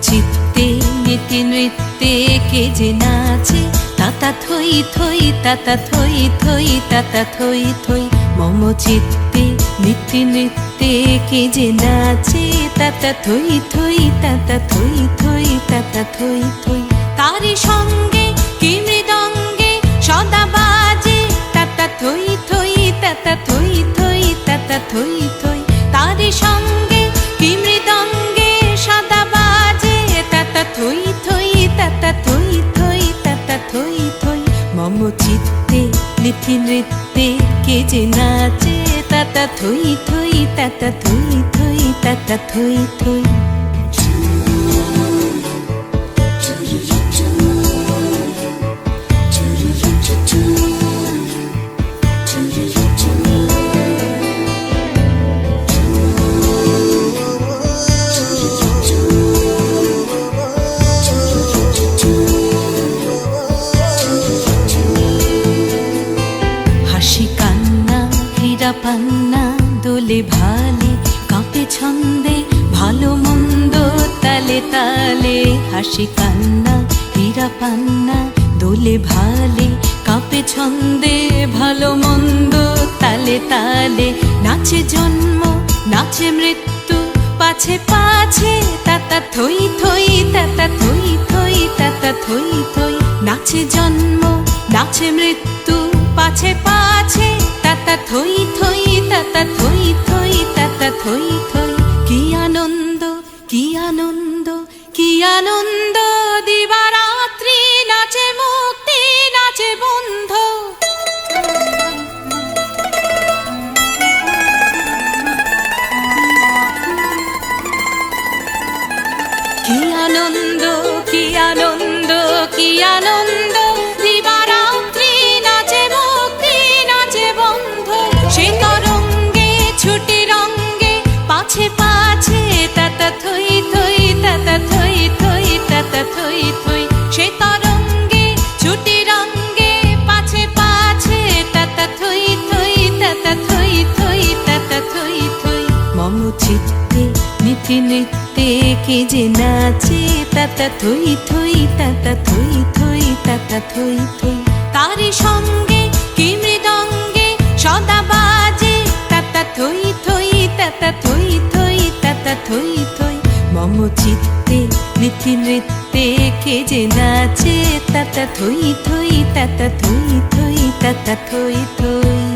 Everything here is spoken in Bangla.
চিত্তে নীতি নৃত্যে কে যে নাচে, তাতা থই থই তাতা থই থই তাতা থই থই। মম চিত্তে নীতি নৃত্যে কে যে নাচে, তাতা থই থই তাতা থই থই তাতা থই থই। তারি সঙ্গে কি মৃদঙ্গে সদা বাজে, তাতা থই থই তাতা থই থই তাতা থই থই। তারি সঙ্গে কি মৃদঙ্গে সদা বাজে, তাতা থই থই তাতা থই থই তাতা থই থই। মম চিত্তে নীতি নৃত্যে কে যে নাচে, তাতা থই থই তাতা থই থই তাতা থই থই। পান্না দোলে ভালে কাঁপে ছন্দে, ভালো মন্দ তালে তালে। হাসি কান্না হীরা পান্না দোলে ভালে কাঁপে ছন্দে, ভালো মন্দ তালে তালে। নাচে জন্ম নাচে মৃত্যু পাছে পাছে, তাতা থই থই তাতা থই থই তাতা থই থই। নাচে জন্ম নাচে মৃত্যু পাছে পাছে, তাতা থই থই তাতা থই থই তাতা থই থই। কি আনন্দ কি আনন্দ কি আনন্দ, দিবারাত্রি নাচে মুক্তি নাচে বন্ধ। কি আনন্দ কি আনন্দ কি আনন্দ, দিবারাত্রি নাচে মুক্তি নাচে বন্ধ। সে তরঙ্গে ছুটি রঙ্গে পাছে পাছে, তাতা থই থই তাতা থই থই তাতা থই থই। সে তরঙ্গে ছুটি রঙ্গে পাছে পাছে, তাতা থই থই তাতা থই থই তাতা থই থই। মম চিত্তে নীতি নৃত্যে কে যে নাচে, তাতা থই থই তাতা থই থই তাতা থই থই। তারি সঙ্গে কি মৃদঙ্গে সদা বাজে, তাতা থই থই তাতা থই থই তাতা থই থই। মম চিত্তে নীতি নৃত্যে কে যে নাচে, তাতা থই থই তাতা থই থই তাতা থই থই।